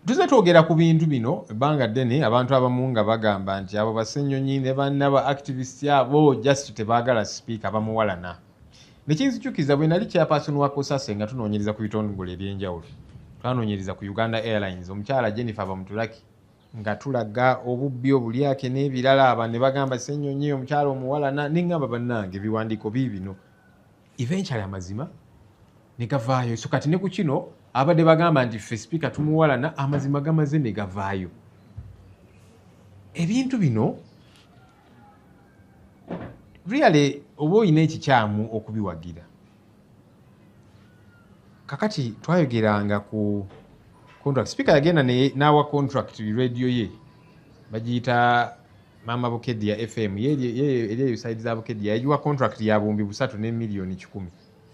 Tuze twogera ku bintu bino ebbanga ddene abantu abamu nga bagamba nti abo Ssenyonyi ne bannaba activists abo just tebaagala speaker bamuwalana. Nekinzijukiza bwe nali chairperson wa Kosase nga tunoonyereza ku bitongole eby'enjawulo. Twanoonyereza ku Uganda Airlines omukyala Jennifer Bamutulaki nga tulaga obubbi obulyake n'ebirala aba ne bagamba Ssenyonyi omukyala omuwalana n'engamba bannange ebiwandiiko bino. Eventually amazima ne gavaayo. So kati ne ku kino abadde bagamba nti ffe speaker tumuwalana amazima gamaze ne gavaayo. Ebintu bino really oba olina ekikyamu okubiwagira. Kakati twayogeranga ku contract. Speaker yagenda n'awa contract radio ye bagiyita Mama Bukedya FM ye side za Bukedya yayiwa contract ya bumbi 3 ne milioni 10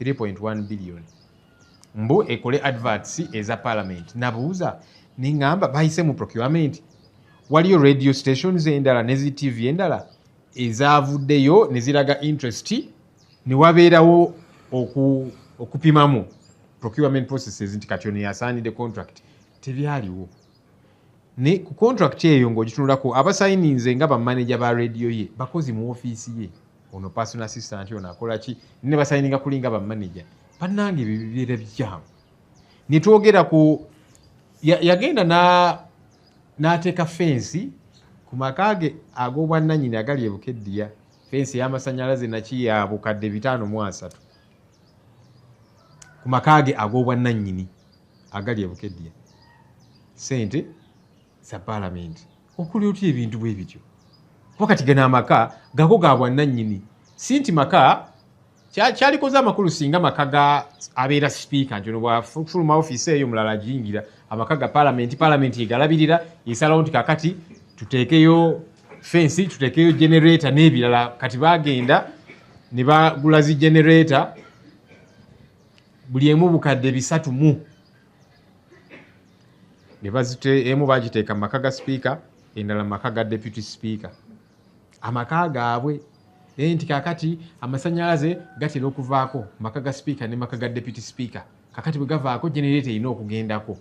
3.1 billion mbu ekole adverts eza parliament. Nabuuza ningamba bayise mu procurement waliyo radio stations endala nezi TV endala ezavuddeyo neziraga interest ne wabeerawo okupimamu procurement processes nti kati ono yasaanidde contract tebyaliwo. Ne ku contract eyo ng'ogitunulako abasayininze nga bamanager ba radio ye bakozi mu ofiisi ye ono personal assistant ono akola ki ne basayininga kulinga bamanager bannange bibeera bikyamu. Ne twogera ku yagenda n'ateeka fensi ku makage ag'obwannannyini agali e Bukedya, fensi y'amasannyalaze naki ya bukadde 503 ku makage ag'obwannannyini agali e Bukedya, sente za parliament. Okuli otya ebintu bwe bityo wakati gana amaka gago ga bwannannyini si nti maka kyalikoze amakulu singa maka ga abeera speaker nti ono bwafuluma ofiisi eyo mulala giyingira amaka ga parliament egalabirira esalawo nti kakati tuteekeyo fensi tuteekeyo generator n'ebirala. Kati bagenda ne bagula zi generator buli emu bukadde 300 ne bazite emu bagiteeka maka ga speaker endala maka ga deputy speaker amaka gaabwe nti kakati amasannyalaze gatera okuvaako maka ga speaker ne maka ga deputy speaker. Kakati bwe gavaako generator erina okugendako.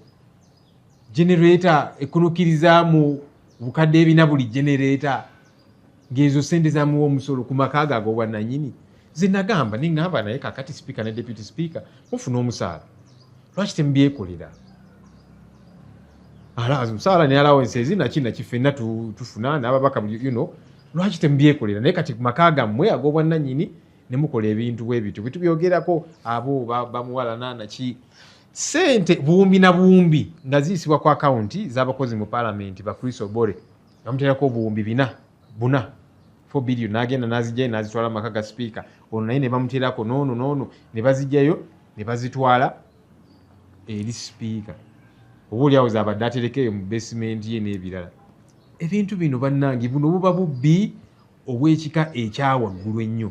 Generator ekunukiriza mu bukadde 4 buli generator ng'ezo sente zamuwa omusolo ku maka gago obwannannyini. Ze nagamba ningamba naye kakati speaker ne deputy speaker mufuna omusaala lwaki temubyekolera? Omusaala ne allowance ezina kina kifenna tufuna n'ababaka lwaki temubyekolera? Naye kati maka gammwe ag'obwannannyini ne mukola ebintu bwe bityo. Bwe tubyogerako abo bamuwalana naki sente buwumbi na buwumbi nga ziyisibwa ku akawunti z'abakozi mu parliament ba Chris Obore bamuteerako obuwumbi 4 billion n'agenda n'azijjayo n'azitwala maka ga speaker ono naye ne bamuteerako noono ne bazijjayo ne bazitwala eri speaker oboolyawo zaabadde aterekeyo mu basement ye n'ebirala. Ebintu bino bannange buno buba bubbi obw'ekika ekyawaggulu ennyo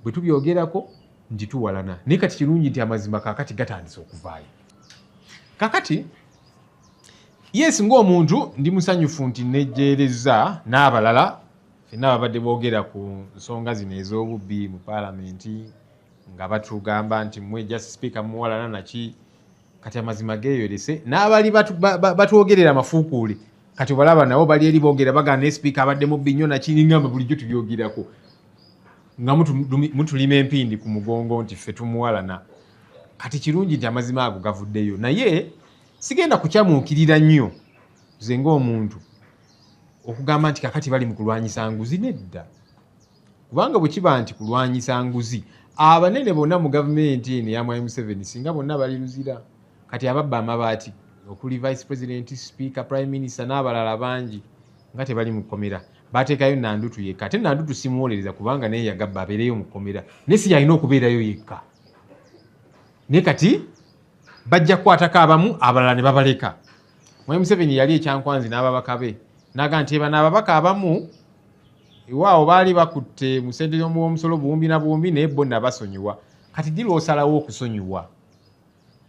bwe tubyogerako nti tuwalana. Naye kati kirungi nti amazima kakati gatandise okuvaayo. Kakati yes ng'omuntu ndi musanyufu nti nejjeereza n'abalala ffenna babadde boogera ku nsonga zino ez'obubbi mu parliament nga batugamba nti mmwe just speaker muwalana naki. Kati amazima geeyolese n'abali batwogerera amafuukuule kati balaba nabo bali eri boogera bagana ne speaker abadde mubbi nnyo naki ngamba bulijjo tubyogerako nga mutulima empindi ku mugongo nti ffe tumuwalana. Kati kirungi nti amazima ago gavuddeyo. Naye sigenda kukyamuukirira nnyo nze ng'omuntu okugamba nti kakati bali mu kulwanyisa nguzi. Nedda, kubanga bwe kiba nti kulwanyisa nguzi abanene bonna mu gavumenti eno ya Mwai Museveni singa bonna bali luzira. Kati ababba amabaati okuli vice president, speaker, prime minister n'abalala bangi nga tebali mu kkomera. Bateekayo Nandutu yekka. Ate Nandutu simuwolereza kubanga naye yagabba abeereyo mu kkomera. Ne si yalina okubeerayo yekka. Ne kati bajja kukwatako abamu abalala ne babaleka. Mwai Museveni yali ekyankwanzi n'ababaka be n'agamba nti bano ababaka abamu iwaawo baali bakutte mu ssente y'omusolo buwumbi na buwumbi naye bo nabasonyiwa. Kati ddi lw'osalawo okusonyiwa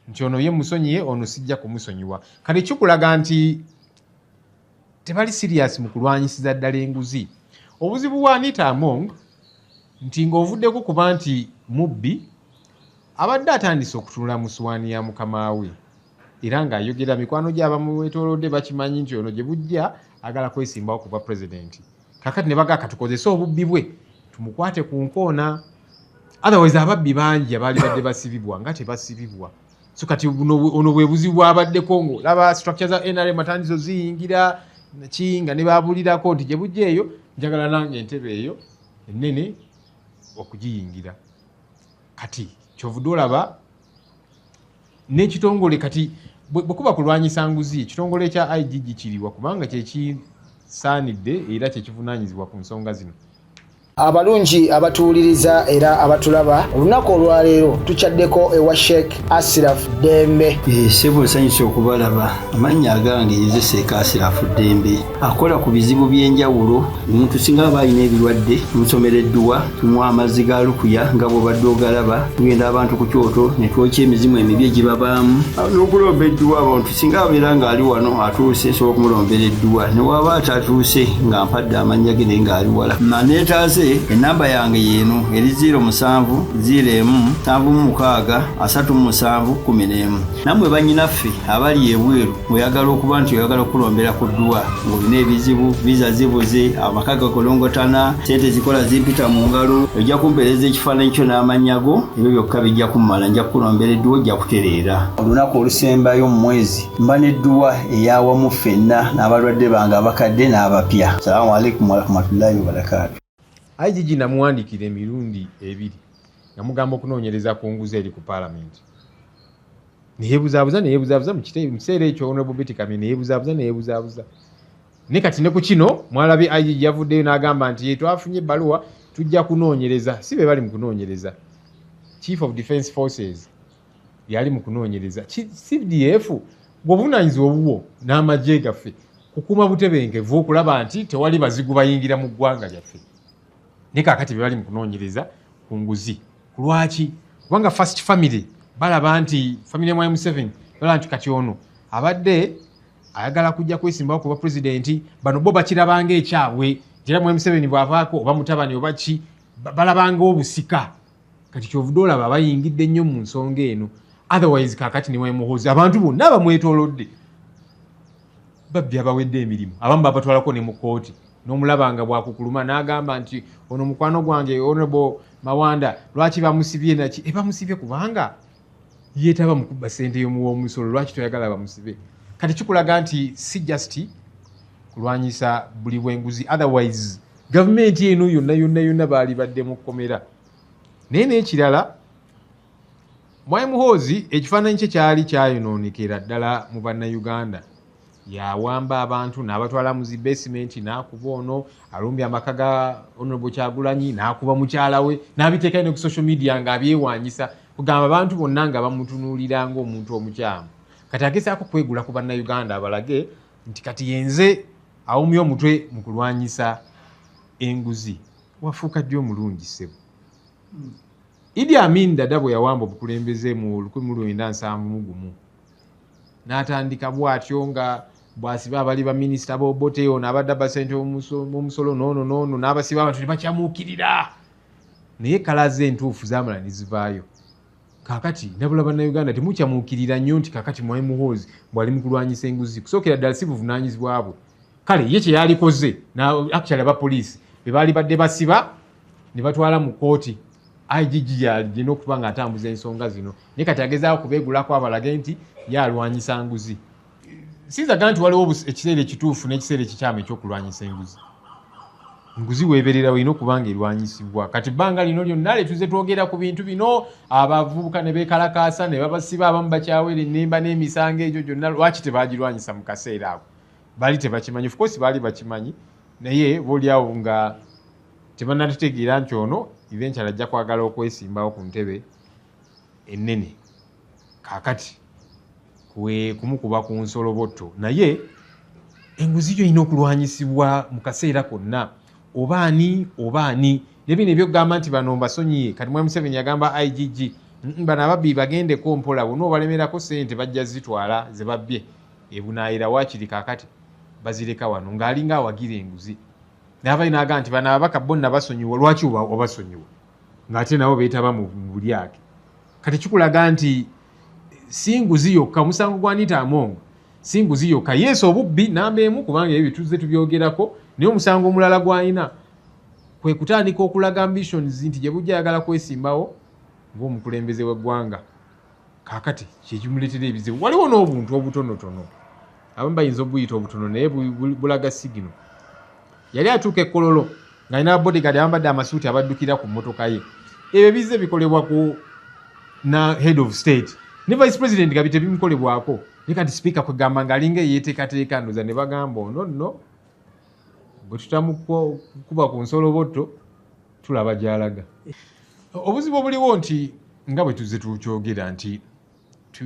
nti ono ye musonyiye ono sijja kumusonyiwa? Kati kikulaga nti tebali serious mu kulwanyisiza ddala enguzi. Obuzibu bwa Anita Among nti ng'ovuddeko kuba nti mubbi abadde atandise okutunula mu ssowaani ya mukama we era ng'ayogera mikwano gy'abamu wetolodde bakimanyi nti ono gye bujja agala kwesimbawo kuba president. Kakati ne baga katukozese obubbi bwe tumukwate ku nkoona. Otherwise ababbi bangi abaali badde basibibwa nga tebasibibwa. So kati ono bwe buzibu bwabaddeko ngo laba structure za NRM atandizo ziyingira kinga ne babulirako nti gye bujja eyo njagala nange entebe eyo ennene okugiyingira. Kati kyovuddde olaba n'ekitongole kati bwe kuba kulwanyisa nguzi ekitongole kya IGG kiriwa kubanga kyekisaanidde era kyekivunaanyizibwa ku nsonga zino. Abalungi abatuwuliriza era abatulaba olunaku olwaleero tukyaddeko ewa Sheikh Ashraf Dembe. Sebo nsanyusa okubalaba. Amannya agange nze Sheikh Ashraf Dembe akola ku bizibu by'enjawulo. Omuntu singa aba alina ebirwadde tumusomereddwa, tumuwa amazzi ga lukuya nga bw'obadde ogalaba, tugenda abantu ku kyoto ne twokya emizimu emibi egibabaamu n'okulomba edduwa. Abantu singa abeera ng'ali wano atuuse nsobola okumulombera edduwa, ne waba atatuuse nga mpadde amannya ge naye ng'ali wala. Naneetaaze enamba yange yeno eri 0701763711. Namwe bannyinaffe abali ebweru oyagala okuba nti oyagala okulombera ku dduwa ng'olina ebizibu viza zibuze amaka gakolongotana sente zikola zimpita mu ngalo ojja kumpeereza ekifaananyi kyo n'amanyago ebyo byokka bijja kummala nja kukulombera edduwa ojja kutereera. Olunaku olusembayo mu mwezi mba n'edduwa eyawamu ffenna n'abalwadde bange abakadde n'abapya. Salaamu alaikum warahmatullahi wabarakatuh. IGG namuwandikira emirundi ebiri nga mugamba okunoonyereza ku nguzi eri ku Parliament. Neyeebuzaabuza mu kiseera ekyo Honorable Betty Kamya neyeebuzaabuza. Ne kati ne ku kino mwalabye IGG yavuddeyo n'agamba nti twafunye ebbaluwa tujja kunoonyereza. Si be bali mu kunoonyereza. Chief of Defence Forces yali mu kunoonyereza. CDF bw'obuvunaanyizibwa obubwo n'amagye gaffe kukuuma butebenkevu okulaba nti tewali bazigu bayingira mu ggwanga lyaffe. Ne kakati bali mu kunoonyereza ku nguzi. Lwaki? Kubanga First Family balaba nti family ya Museveni balaba nti kati ono abadde ayagala kujja kwesimbawo kuba president, bano bo bakirabanga ekyabwe era Museveni bw'avaako oba mutabani oba ki balabanga obusika. Kati kyovudde olaba bayingidde nnyo mu nsonga eno. Otherwise kakati ne Muhoozi abantu bonna bamwetoolodde babbi abawedde emirimu abamu babatwalako ne mu kooti. N'omulabanga bwakukuluma n'agamba nti ono mukwano gwange Honorable Mawanda lwaki bamusibye naki bamusibye kubanga yeetaba mu kubba ssente y'omuwoomusolo lwaki toyagala bamusibe. Kati kikulaga nti si just kulwanyisa buli bw'enguzi. Otherwise gavumenti eno yonna baali badde mu kkomera. Naye n'ekirala Muhoozi ekifaananyi kye kyali kyayonoonekera ddala mu bannayuganda. Yawamba abantu n'abatwala mu basement n'akuba ono alumbye amaka ga Honorable Kyagulanyi n'akuba mukyala we n'abiteeka ne ku social media ng'abyewanyisa kugamba abantu bonna nga bamutunuulira ng'omuntu omukyamu. Kati agezaako kwegula ku bannayuganda abalage nti kati yenze awumye omutwe mu kulwanyisa enguzi. Wafuuka ddi omulungi ssebo. Idi Amin Dada bwe yawamba obukulembeze mu 1971 n'atandika bw'atyo nga bw'asiba abali ba minisita b'Obote ono abadde abasente omusolo noono n'abasiba abantu ne bakyamuukirira. Naye kalaze entuufu zaamala ne zivaayo. Kaakati nabula bannayuganda temukyamuukirira nnyo nti kaakati Muhoozi bw'ali mu kulwanyisa enguzi. Kusookera ddala si buvunaanyizibwa bwe. Kale ye kye yalikoze actually abapoliisi be baali badde basiba ne batwala mu kooti. IGG yalina okuba ng'atambuza ensonga zino. Naye kati agezaako kubeegulako abalage nti yalwanyisa nguzi. Sinzaga nti waliwo ekiseera ekituufu n'ekiseera ekikyamu ekyokulwanyisa enguzi. Enguzi weeberera olina okuba ng'erwanyisibwa. Kati bbanga lino lyonna letuze twogera ku bintu bino abavubuka ne beekalakaasa ne babasiba abamu bakyawera ennemba n'emisango egyo gyonna lwaki tebaagirwanyisa mu kaseera ako. Baali tebakimanyi. Of course baali bakimanyi naye boolyawo nga tebannatutegeera nti ono eventually ajja kwagala okwesimbawo ku ntebe ennene. Kaakati kumukuba ku nsolobotto. Naye enguzi yo erina okulwanyisibwa mu kaseera konna. Obaani ne bino ebyokugamba nti bano mbasonyiye. Kati Museveni yagamba IGG bano ababbi bagendeko mpola bonna obalemerako ssente bajja zitwala ze babbye ebunaayira waakiri kaakati bazireka wano ng'alinga awagira enguzi. N'avayo n'agamba nti bano ababaka bonna basonyiwa lwaki obasonyiwa ng'ate nabo beetaba mu bulyake. Kati kikulaga nti singuzi yokka musango gwa Anita Among singuzi yokka yeso obubbi namba emu kubanga ebyo tuze tubyogerako naye omusango omulala gw'alina kwe kutandika okulaga ambitions nti gye bujja ayagala kwesimbawo ng'omukulembeze w'eggwanga. Kaakati kyekimuleetera ebizibu waliwo n'obuntu obutonotono abamu bayinza obuyita obutono naye bulaga sigino. Yali atuuka ekkololo ng'alina bodyguard ayambadde amasuuti abaddukira ku mmotoka ye. Ebyo bizze bikolebwa ku na head of state ne vice president nga bitebimukolebwako naye kati speaker kwegamba ng'alinga eyeeteekateeka ndoza ne bagamba ono nno bwe tutamukuba ku nsolobotto tulaba gy'alaga. Obuzibu obuliwo nti nga bwe tuzze tukyogera nti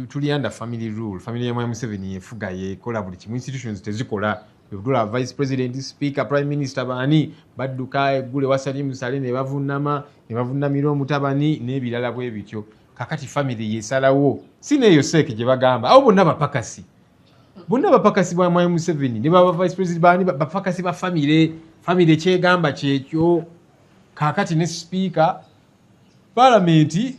tuli under family rule. Family ya Museveni yefuga yekola buli kimu, institutions tezikola. Bwedula vice president, speaker, prime minister baani badduka eggule wasali musale ne bavunnamira omutabani n'ebirala bwe bityo. Kakati family yesalawo si neeyo seeke gye bagamba abo bonna bapakasi bwa Mwai Museveni ne baba vice president baani bapakasi ba family kyegamba kyekyo. Kakati ne speaker parliament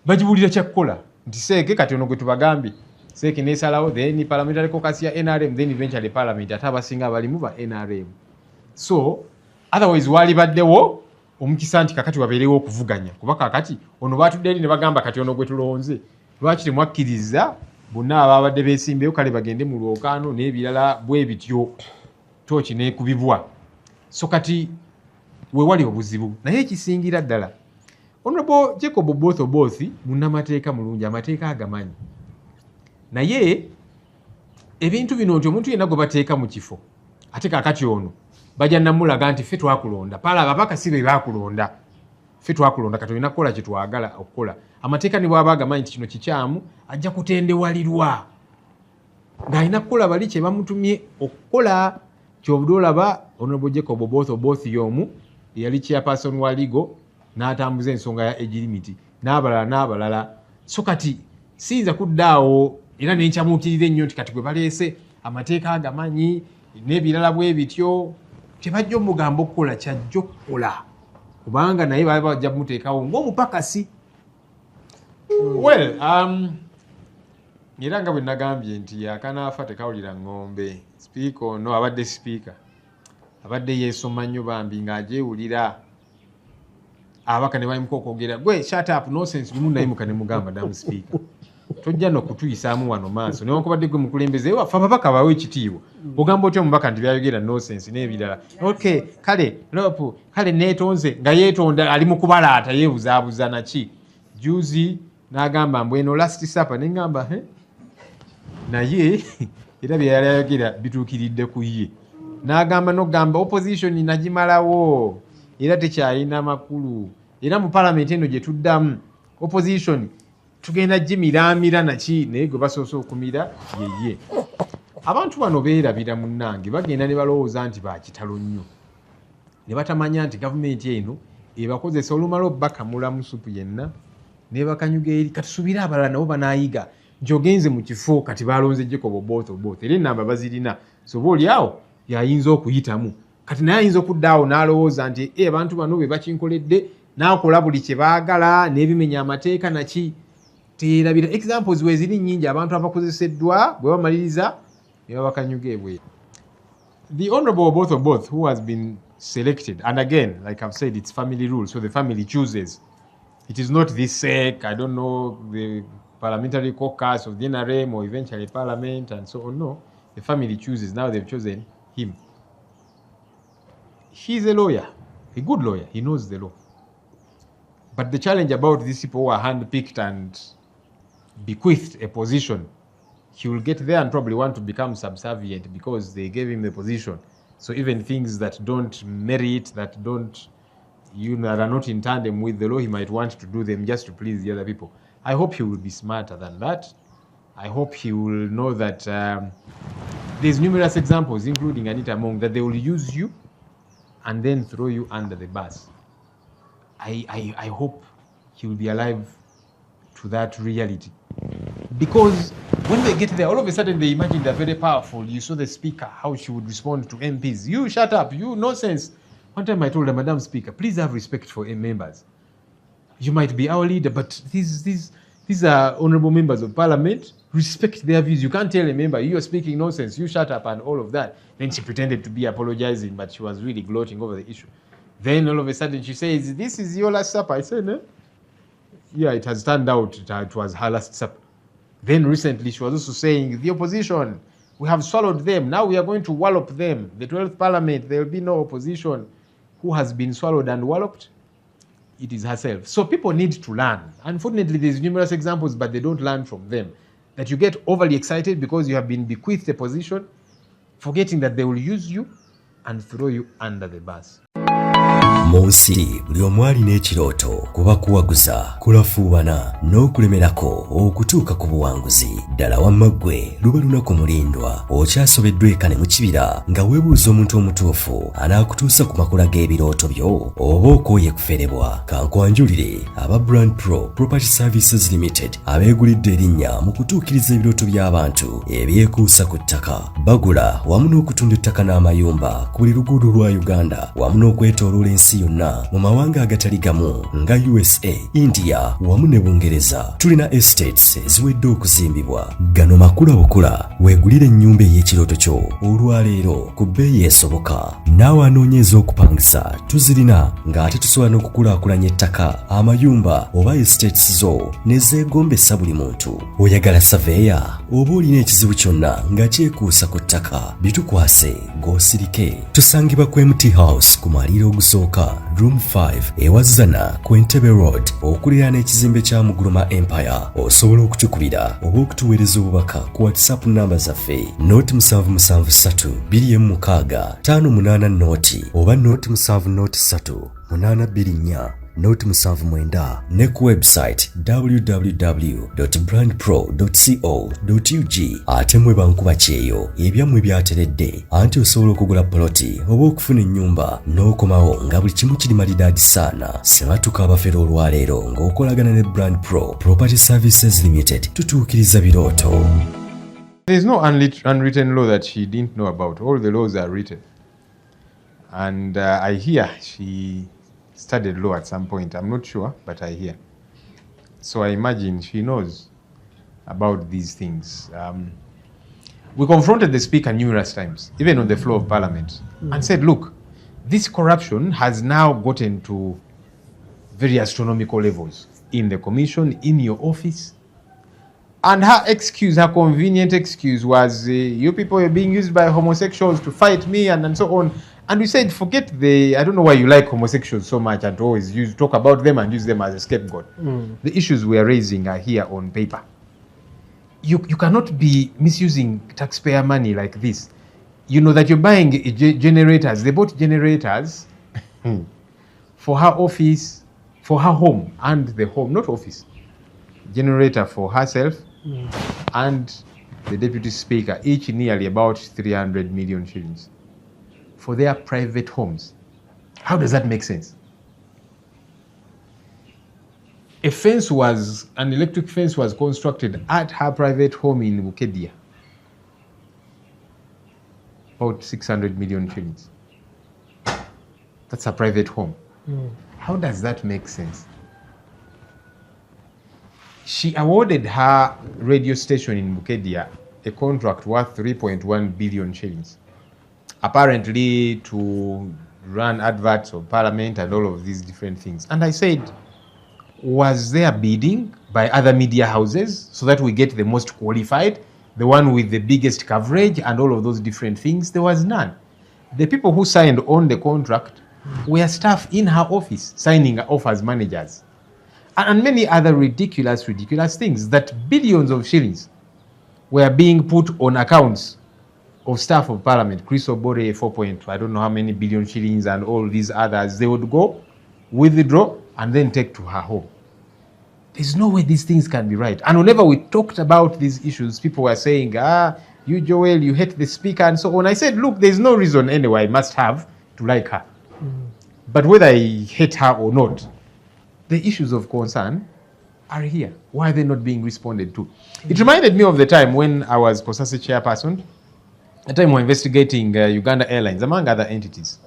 bagibulira kyakukola nti seeke kati ono gwe tubagambye seeke nesalawo then parliamentary caucus ya NRM then eventually parliament ate abasinga abalimu ba NRM. So otherwise wali baddewo omukisa nti kakati wabeerewo okuvuganya kuba kakati ono batudde eri ne bagamba kati ono gwe tulonze lwaki temwakkiriza bonna ababadde beesimbeyo kale bagende mu lwokaano n'ebirala bwe bityo tooki neekubibwa. So kati we wali obuzibu naye ekisingira ddala Honorable Jacob Oboth munnamateeka mulungi amateeka agamanyi naye ebintu bino nti omuntu yenna gwe bateeka mu kifo ate kakati ono bajja namulaga nti ffe twakulonda pala abapakasi be bakulonda ffe twakulonda kati olina kukola kye twagala okukola. Amateeka ne bw'aba agamanyi nti kino kikyamu ajja kutendewalirwa ng'alina kukola bali kye bamutumye okukola. Kyobudde olaba Honorable Jacob Oboth y'omu eyali chairperson wa Ligo n'atambuza ensonga ya age limit n'abalala. So kati siyinza kuddaawo era nenkyamuukirira ennyo nti kati gwe baleese amateeka agamanyi n'ebirala bwe bityo tebajja omugamba okukola kyajja okukola kubanga naye baba bajja kumuteekawo ng'omupakasi. Well, era nga bwe nagambye nti akanaafa tekawulira ng'ombe. Speaker ono abadde speaker abadde yeesoma nnyo bambi ng'agyewulira abaka ne bayimuka okwogera gwe shut up nonsense lumu nayimuka ne mugamba damu speaker tojja nokutuyisaamu wano maaso newankubadde gwe mukulembeze waffe ababaka bawe ekitiibwa ogamba otya omubaka nti byayogera nonsense n'ebirala. Okay kale neetonze nga yeetonda ali mu kubalaata yeebuzaabuza naki juzi n'agamba mbweno last supper neŋŋamba naye era bye yali ayogera bituukiridde ku ye n'agamba n'ogamba opposition nagimalawo era tekyalina makulu era mu parliament eno gye tuddamu opposition tugenda gimiramira naki naye gwe basoose okumira yeye. Abantu bano beerabira munnange bagenda ne balowooza nti bakitalo nnyo ne batamanya nti gavumenti eno ebakozesa olumala obbakamula mu supu yenna ne bakanyuga eri katusubire abalala nabo banaayiga nti ogenze mu kifo kati balonze Jacob Oboth era ennamba bazirina so boolyawo yayinza okuyitamu kati naye ayinza okuddaawo n'alowooza nti abantu bano be bakinkoledde n'akola buli kye baagala n'ebimenya amateeka naki teerabira. Examples we ziri nnyingi abantu abakozeseddwa bwe bamaliriza ne babakanyuga ebweru. The Honorable Oboth who has been selected, and again like I've said it's family rule, so the family chooses. It is not this sake, I don't know, the parliamentary caucus of the NRM or eventually parliament and so on. No, the family chooses. Now they've chosen him. He's a lawyer, a good lawyer. He knows the law. But the challenge about these people who are handpicked and bequeathed a position, he will get there and probably want to become subservient because they gave him the position. So even things that don't merit, that don't, that are not in tandem with the law, he might want to do them just to please the other people. I hope he will be smarter than that. I hope he will know that there's numerous examples, including Anita Among, that they will use you and then throw you under the bus. I hope he will be alive to that reality. Because when they get there, all of a sudden they imagine they're very powerful. You saw the speaker, how she would respond to MPs. You shut up, you nonsense. One time I told her, Madam Speaker, please have respect for members. You might be our leader, but these These are honorable members of parliament. Respect their views. You can't tell a member, you're speaking nonsense, you shut up and all of that. Then she pretended to be apologizing, but she was really gloating over the issue. Then all of a sudden she says, this is your last supper. I said, no. Yeah, it has turned out it was her last supper. Then recently she was also saying, the opposition, we have swallowed them. Now we are going to wallop them. The 12th parliament, there will be no opposition. Who has been swallowed and walloped? It is herself. So people need to learn. Unfortunately, there's numerous examples, but they don't learn from them. That you get overly excited because you have been bequeathed a position, forgetting that they will use you and throw you under the bus. Munsi buli omu alina ekirooto kuba kuwaguza kulafuubana n'okulemerako okutuuka ku buwanguzi. Ddala wamma ggwe luba lunaku mulindwa okyasobeddwa eka ne mu kibira nga weebuuza omuntu omutuufu anaakutuusa ku makula g'ebirooto byo oba okooye kuferebwa. Kankwanjulire aba Brand Pro Property Services Limited abeegulidde erinnya mu kutuukiriza ebirooto by'abantu ebyekuusa ku ttaka. Bagula wamu n'okutunda ettaka n'amayumba ku buli luguudo lwa Uganda wamu n'okwetooloola ensi yonna mu mawanga agatali gamu nga USA, India wamu ne Bungereza. Tulina estates eziwedde okuzimbibwa. Gano makula bukula weegulire ennyumba ey'ekirooto kyo olwaleero ku bbeeyi esoboka. Naawe anoonyeeza okupangisa tuzirina ng'ate tusobola n'okukulaakulanya ettaka, amayumba oba estates zo ne zeegombesa buli muntu. Oyagala saveya oba olina ekizibu kyonna nga kyekuusa ku ttaka, bitukwase ng'osirike. Tusangibwa ku MT House ku maliro ogusooka Room 5 ewazana ku Entebbe Road okuliraana ekizimbe kya Muguluma Empire. Osobola okutukubira oba okutuweereza obubaka ku WhatsApp namba zaffe noti 773 216 588 noti oba noti 703 824 noti 79 ne ku website www.brandpro.co.ug. ate mwe bankuba kyeyo ebyammwe byateredde anti osobola okugula poloti oba okufuna ennyumba n'okomawo nga buli kimu kiri malidaadi saana. Sematuka abafera olwaleero ng'okolagana ne Brand Pro Property Services Limited tutuukiriza birooto. There is no unwritten law that she didn't know about. All the laws are written. And I hear she studied law at some point. I'm not sure, but I hear. So I imagine she knows about these things. We confronted the speaker numerous times, even on the floor of parliament, and said, look, this corruption has now gotten to very astronomical levels in the commission, in your office. And her excuse, her convenient excuse was, you people are being used by homosexuals to fight me and so on. And we said, forget I don't know why you like homosexuals so much and always talk about them and use them as a scapegoat. The issues we are raising are here on paper. You cannot be misusing taxpayer money like this. You know that you're buying generators. They bought generators for her office, for her home and the home, not office. Generator for herself and the deputy speaker, each nearly about 300 million shillings for their private homes. How does that make sense? An electric fence was constructed at her private home in Bukedia. About 600 million shillings. That's a private home. How does that make sense? She awarded her radio station in Bukedia a contract worth 3.1 billion shillings. Apparently to run adverts of parliament and all of these different things. And I said, was there bidding by other media houses so that we get the most qualified, the one with the biggest coverage and all of those different things? There was none. The people who signed on the contract were staff in her office signing off as managers. And many other ridiculous things, that billions of shillings were being put on accounts of staff of parliament. Chris Obore, 4 I don't know how many billion shillings, and all these others. They would go, withdraw, and then take to her home. There's no way these things can be right. And whenever we talked about these issues, people were saying, you Joel, you hate the speaker, and so on. I said, look, there's no reason anyway I must have to like her. But whether I hate her or not, the issues of concern are here. Why are they not being responded to? It reminded me of the time when I was COSASE chairperson. At the time we were investigating Uganda Airlines, among other entities.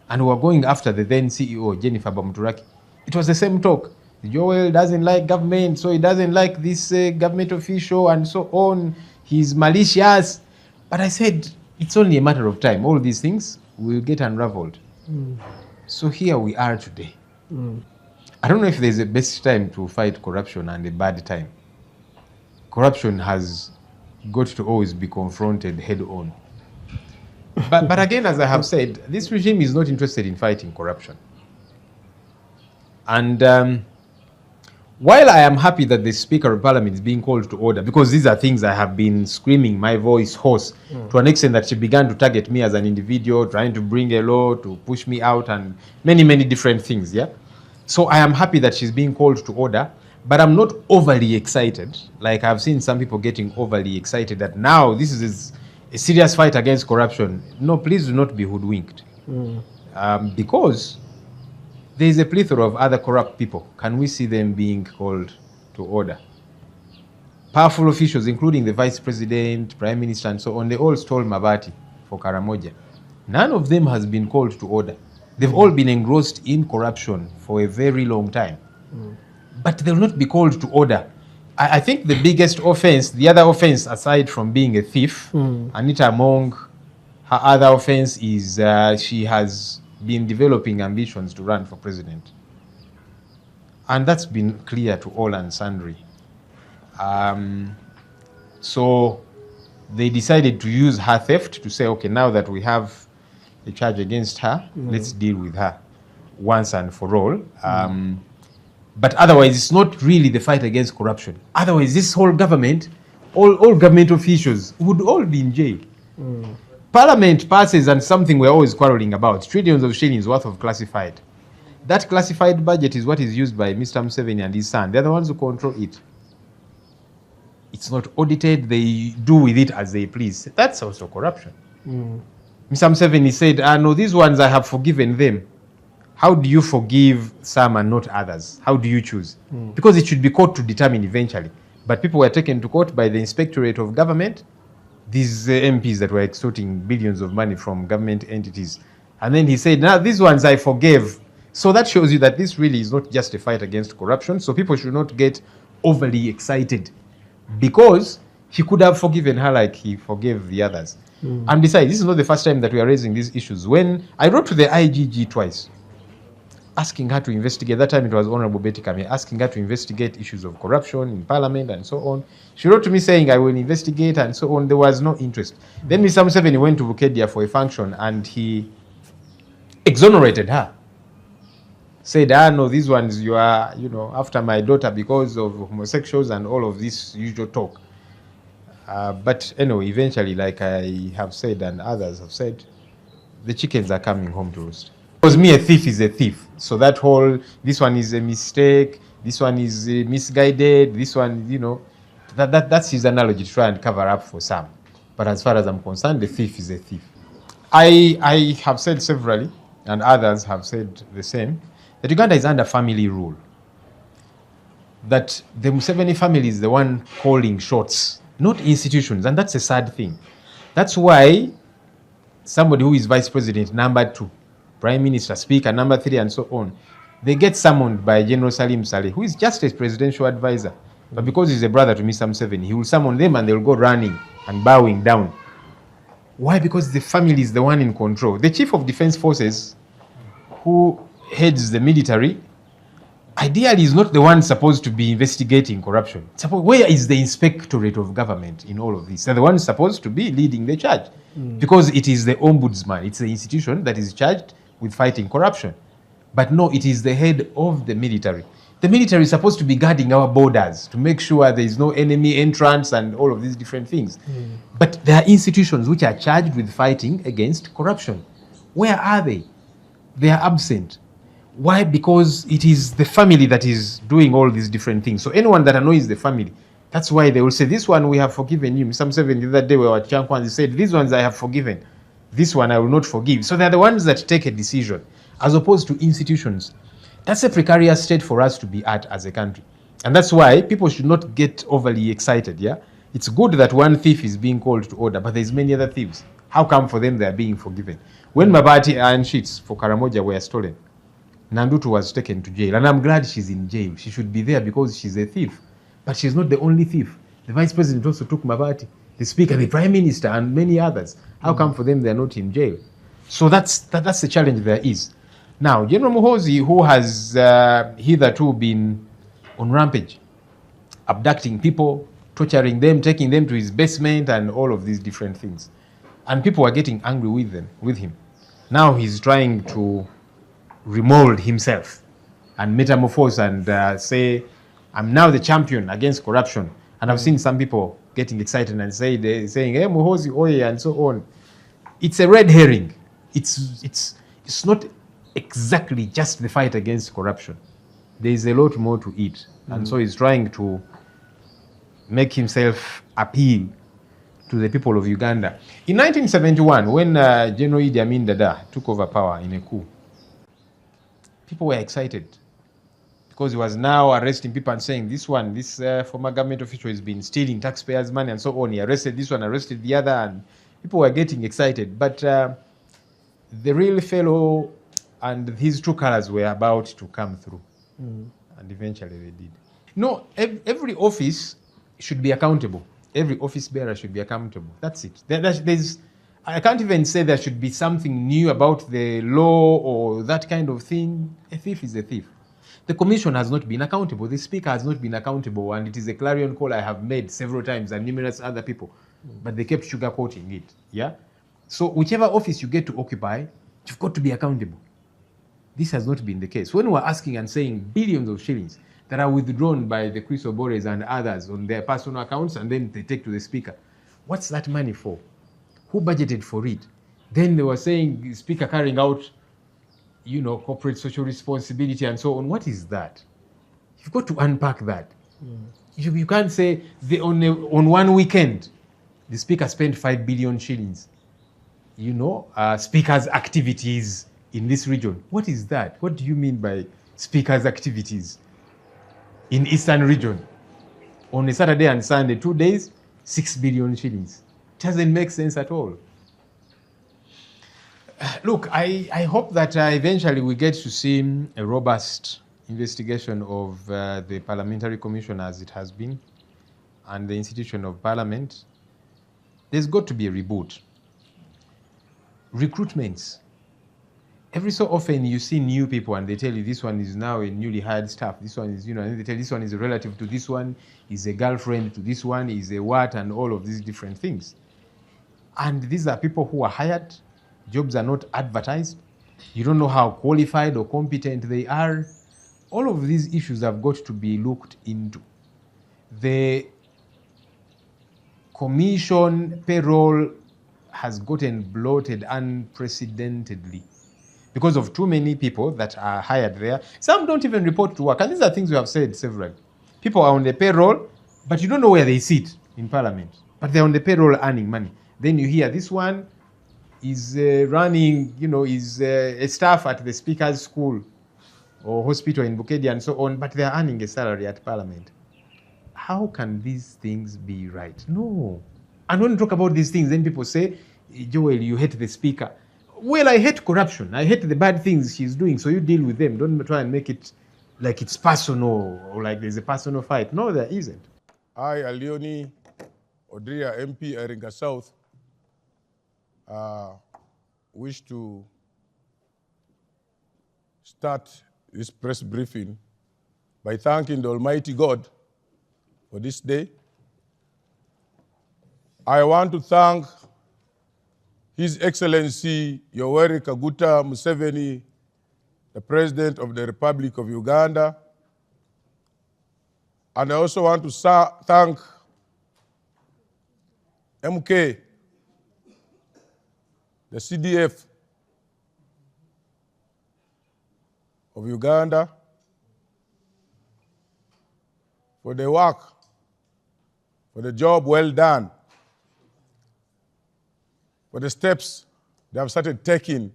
And we were going after the then CEO, Jennifer Bamuturaki. It was the same talk. Joel doesn't like government, so he doesn't like this government official and so on. He's malicious. But I said, it's only a matter of time. All these things will get unraveled. So here we are today. I don't know if there's a best time to fight corruption and a bad time. Corruption has got to always be confronted head on. But again, as I have said, this regime is not interested in fighting corruption. And while I am happy that the Speaker of Parliament is being called to order, because these are things I have been screaming my voice hoarse to an extent that she began to target me as an individual, trying to bring a law to push me out and many, many different things, yeah? So I am happy that she's being called to order, but I'm not overly excited. Like I've seen some people getting overly excited that now this is a serious fight against corruption. No, please do not be hoodwinked. Because there is a plethora of other corrupt people. Can we see them being called to order? Powerful officials, including the Vice President, Prime Minister, and so on, they all stole Mabati for Karamoja. None of them has been called to order. They've all been engrossed in corruption for a very long time. But they'll not be called to order. I think the biggest offense, the other offense aside from being a thief, Anita Among, her other offense is she has been developing ambitions to run for president. And that's been clear to all and sundry. So they decided to use her theft to say, okay, now that we have a charge against her, let's deal with her once and for all. But otherwise, it's not really the fight against corruption. Otherwise, this whole government, all government officials would all be in jail. Parliament passes and something we're always quarreling about, trillions of shillings worth of classified. That classified budget is what is used by Mr. Museveni and his son. They're the ones who control it. It's not audited. They do with it as they please. That's also corruption. Mr. Museveni said, no, these ones I have forgiven them. How do you forgive some and not others? How do you choose? Because it should be court to determine eventually. But people were taken to court by the Inspectorate of Government, these MPs that were extorting billions of money from government entities. And then he said, now these ones I forgave. So that shows you that this really is not just a fight against corruption. So people should not get overly excited because he could have forgiven her like he forgave the others. And besides, this is not the first time that we are raising these issues. When I wrote to the IGG twice, asking her to investigate, that time it was Honorable Betty Kame, asking her to investigate issues of corruption in Parliament and so on. She wrote to me saying, I will investigate and so on. There was no interest. Then Mr. Museveni went to Bukedia for a function and he exonerated her. Said, no, these ones you are, after my daughter because of homosexuals and all of this usual talk. But anyway, eventually, like I have said and others have said, the chickens are coming home to roost. Because me, a thief is a thief. So that whole, this one is a mistake, this one is misguided, this one, that's his analogy to try and cover up for some. But as far as I'm concerned, the thief is a thief. I have said severally, and others have said the same, that Uganda is under family rule. That the Museveni family is the one calling shots, not institutions, and that's a sad thing. That's why somebody who is vice president, number 2, prime minister, speaker, number 3, and so on, they get summoned by General Salim Saleh, who is just a presidential advisor. But because he's a brother to Mr. Museveni, he will summon them and they'll go running and bowing down. Why? Because the family is the one in control. The chief of defense forces, who heads the military, ideally is not the one supposed to be investigating corruption. Where is the inspectorate of government in all of this? They're the ones supposed to be leading the charge. Because it is the ombudsman, it's the institution that is charged with fighting corruption. But no, it is the head of the military. The military is supposed to be guarding our borders to make sure there is no enemy entrance and all of these different things. But there are institutions which are charged with fighting against corruption. Where are they? They are absent. Why? Because it is the family that is doing all these different things. So anyone that annoys the family, that's why they will say, this one we have forgiven you. Mr. Museveni the other day we were at Chankwan, he said, these ones I have forgiven. This one I will not forgive. So they're the ones that take a decision, as opposed to institutions. That's a precarious state for us to be at as a country. And that's why people should not get overly excited, yeah? It's good that one thief is being called to order, but there's many other thieves. How come for them they are being forgiven? When Mabati iron sheets for Karamoja were stolen, Nandutu was taken to jail, and I'm glad she's in jail. She should be there because she's a thief. But she's not the only thief. The Vice President also took Mabati, the Speaker, the Prime Minister, and many others. How come for them they're not in jail? So that's the challenge there is. Now, General Muhoozi, who has hitherto been on rampage, abducting people, torturing them, taking them to his basement, and all of these different things. And people are getting angry with him. Now he's trying to remold himself and metamorphose and say, I'm now the champion against corruption. And I've seen some people getting excited and saying, hey, Muhoozi, oye, and so on. It's a red herring. It's not exactly just the fight against corruption. There is a lot more to it. And so he's trying to make himself appeal to the people of Uganda. In 1971, when General Idi Amin Dada took over power in a coup, people were excited because he was now arresting people and saying, this former government official has been stealing taxpayers' money and so on. He arrested this one, arrested the other, and people were getting excited. But the real fellow and his true colors were about to come through. And eventually they did. No, every office should be accountable. Every office bearer should be accountable. That's it. I can't even say there should be something new about the law or that kind of thing. A thief is a thief. The commission has not been accountable. The speaker has not been accountable, and it is a clarion call I have made several times and numerous other people, but they kept sugarcoating it. Yeah. So whichever office you get to occupy, you've got to be accountable. This has not been the case. When we're asking and saying billions of shillings that are withdrawn by the Chris Obores and others on their personal accounts and then they take to the speaker, what's that money for? Who budgeted for it? Then they were saying the speaker carrying out, corporate social responsibility and so on. What is that? You've got to unpack that. You can't say on one weekend, the speaker spent 5 billion shillings. Speaker's activities in this region. What is that? What do you mean by speaker's activities in Eastern region? On a Saturday and Sunday, 2 days, 6 billion shillings. It doesn't make sense at all. Look, I hope that eventually we get to see a robust investigation of the Parliamentary Commission as it has been and the institution of Parliament. There's got to be a reboot. Recruitments. Every so often you see new people and they tell you this one is now a newly hired staff. This one is, and they tell you this one is a relative to this one, is a girlfriend to this one, is a what, and all of these different things. And these are people who are hired. Jobs are not advertised. You don't know how qualified or competent they are. All of these issues have got to be looked into. The commission payroll has gotten bloated unprecedentedly because of too many people that are hired there. Some don't even report to work. And these are things we have said several. People are on the payroll, but you don't know where they sit in Parliament. But they're on the payroll earning money. Then you hear this one is running, is a staff at the Speaker's School or hospital in Bukedya and so on, but they're earning a salary at Parliament. How can these things be right? No. And when you talk about these things, then people say, Joel, you hate the Speaker. Well, I hate corruption. I hate the bad things she's doing, so you deal with them. Don't try and make it like it's personal or like there's a personal fight. No, there isn't. I, Alioni Odria, MP, Eyenkya South, wish to start this press briefing by thanking the Almighty God for this day. I want to thank His Excellency Yoweri Kaguta Museveni, the President of the Republic of Uganda. And I also want to thank MK, the CDF of Uganda, for the work, for the job well done, for the steps they have started taking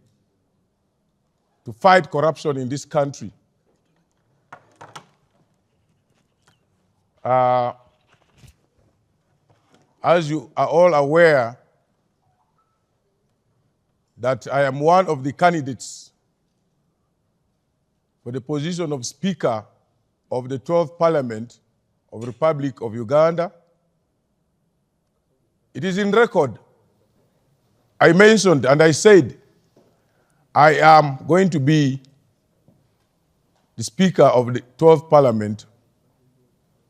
to fight corruption in this country. As you are all aware, that I am one of the candidates for the position of Speaker of the 12th Parliament of the Republic of Uganda. It is in record. I mentioned and I said I am going to be the Speaker of the 12th Parliament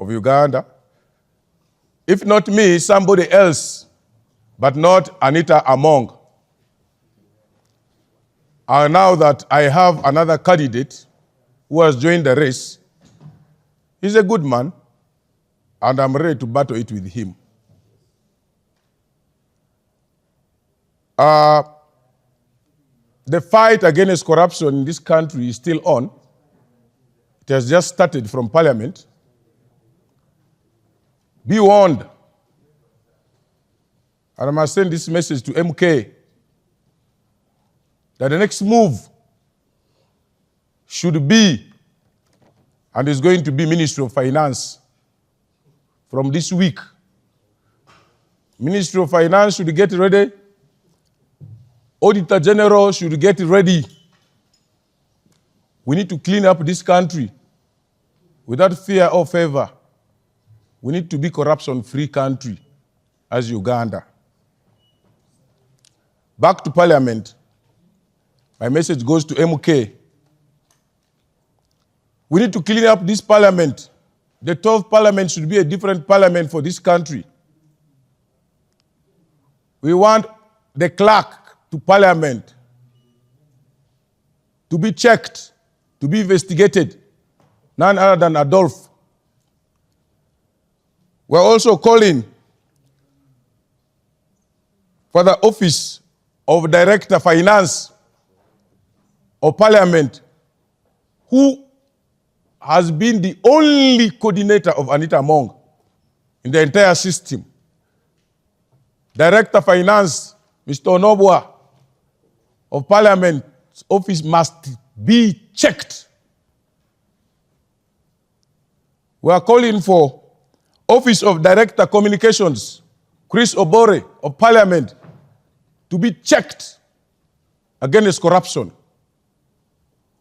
of Uganda. If not me, somebody else, but not Anita Among. And now that I have another candidate who has joined the race, he's a good man, and I'm ready to battle it with him. The fight against corruption in this country is still on. It has just started from Parliament. Be warned. And I must send this message to MK that the next move should be, and is going to be, Ministry of Finance from this week. Ministry of Finance should get ready. Auditor General should get ready. We need to clean up this country without fear or favor. We need to be corruption-free country as Uganda. Back to Parliament. My message goes to MK. We need to clean up this Parliament. The 12th Parliament should be a different Parliament for this country. We want the clerk to Parliament to be checked, to be investigated, none other than Adolf. We're also calling for the office of Director Finance of Parliament, who has been the only coordinator of Anita Among in the entire system. Director Finance, Mr. Onobwa of Parliament's office must be checked. We are calling for Office of Director Communications, Chris Obore of Parliament, to be checked against corruption.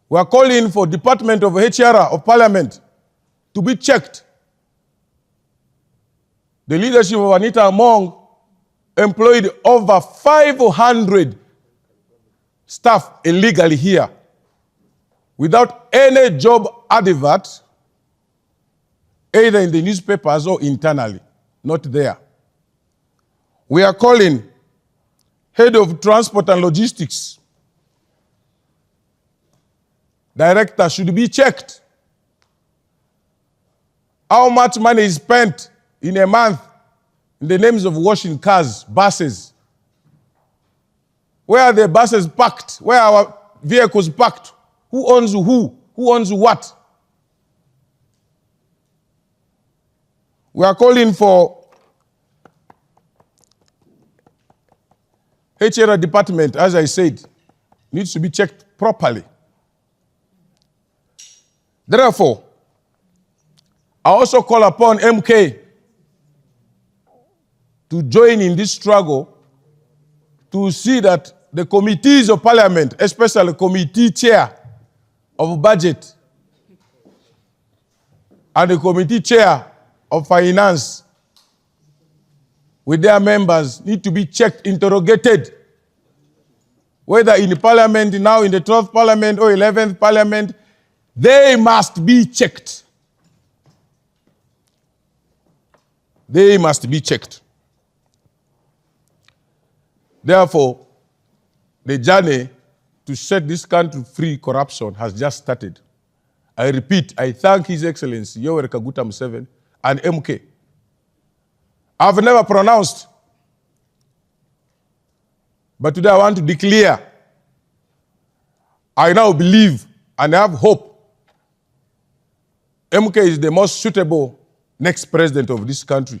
We are calling for Department of HR of Parliament to be checked. The leadership of Anita Among employed over 500 staff illegally here without any job advert, either in the newspapers or internally, not there. We are calling Head of Transport and Logistics, Director should be checked. How much money is spent in a month in the names of washing cars, buses? Where are the buses parked? Where are our vehicles parked? Who owns who? Who owns what? We are calling for HR department, as I said, needs to be checked properly. Therefore, I also call upon MK to join in this struggle to see that the committees of Parliament, especially committee chair of budget and the committee chair of finance with their members, need to be checked, interrogated, whether in the Parliament, now in the 12th Parliament or 11th Parliament, they must be checked. They must be checked. Therefore, the journey to set this country free corruption has just started. I repeat, I thank His Excellency Yoweri Kaguta Museveni and MK. I've never pronounced, but today I want to declare, I now believe and I have hope MK is the most suitable next president of this country.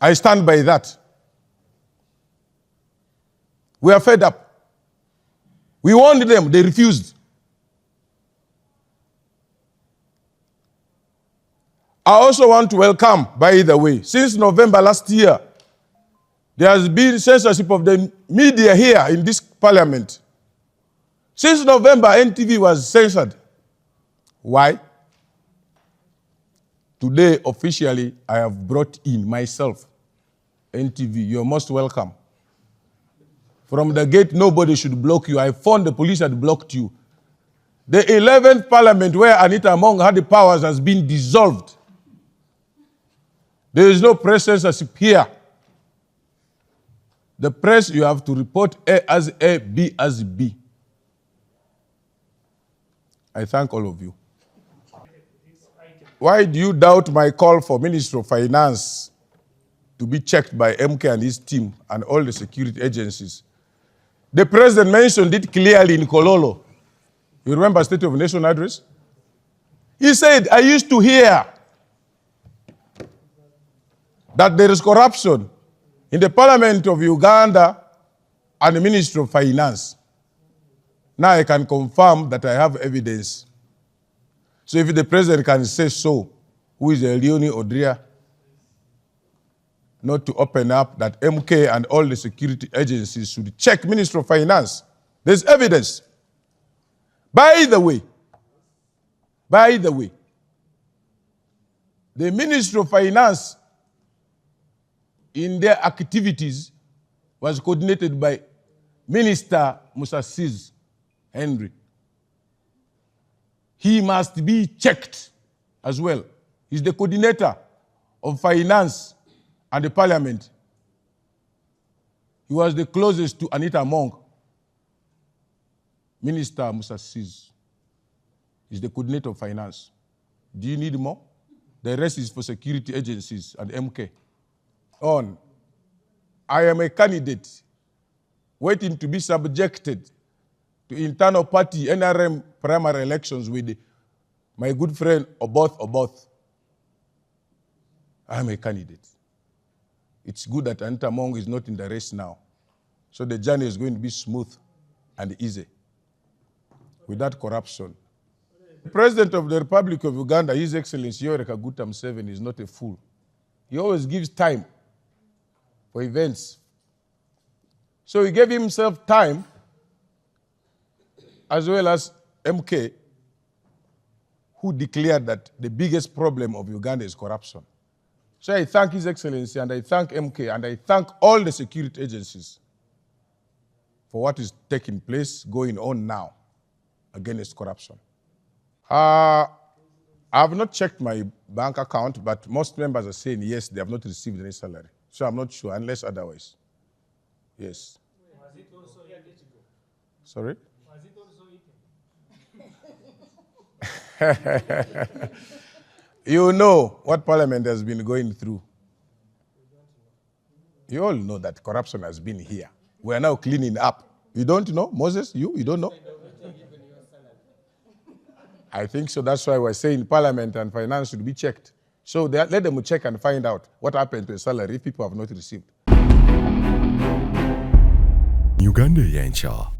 I stand by that. We are fed up. We warned them, they refused. I also want to welcome, by the way, since November last year, there has been censorship of the media here in this Parliament. Since November, NTV was censored. Why? Today, officially, I have brought in myself, NTV. You're most welcome. From the gate, nobody should block you. I found the police had blocked you. The 11th Parliament, where Anita Among had the powers, has been dissolved. There is no press censorship here. The press, you have to report A as A, B as B. I thank all of you. Why do you doubt my call for Minister of Finance to be checked by MK and his team and all the security agencies? The president mentioned it clearly in Kololo. You remember State of the Nation address? He said, I used to hear that there is corruption in the Parliament of Uganda and the Ministry of Finance. Now I can confirm that I have evidence. So if the president can say so, who is Leonie Odria, not to open up that MK and all the security agencies should check Ministry of Finance. There's evidence. By the way, the Ministry of Finance in their activities was coordinated by Minister Museveni Henry. He must be checked as well. He's the coordinator of finance and the Parliament. He was the closest to Anita Among. Minister Museveni is the coordinator of finance. Do you need more? The rest is for security agencies and MK. On. I am a candidate waiting to be subjected to internal party NRM primary elections with my good friend Oboth. I am a candidate. It's good that Anita Among is not in the race now. So the journey is going to be smooth and easy without corruption. The President of the Republic of Uganda, His Excellency Yoweri Kaguta Museveni, is not a fool. He always gives time for events. So he gave himself time, as well as MK, who declared that the biggest problem of Uganda is corruption. So I thank His Excellency, and I thank MK, and I thank all the security agencies for what is taking place, going on now against corruption. I have not checked my bank account, but most members are saying yes, they have not received any salary. So I'm not sure, unless otherwise. Yes. Was it also eaten? Sorry? Was it also eaten? You know what Parliament has been going through. You all know that corruption has been here. We are now cleaning up. You don't know? Moses, you don't know? I think so. That's why we're saying Parliament and Finance should be checked. So let them check and find out what happened to the salary if people have not received. Uganda Eyenkya.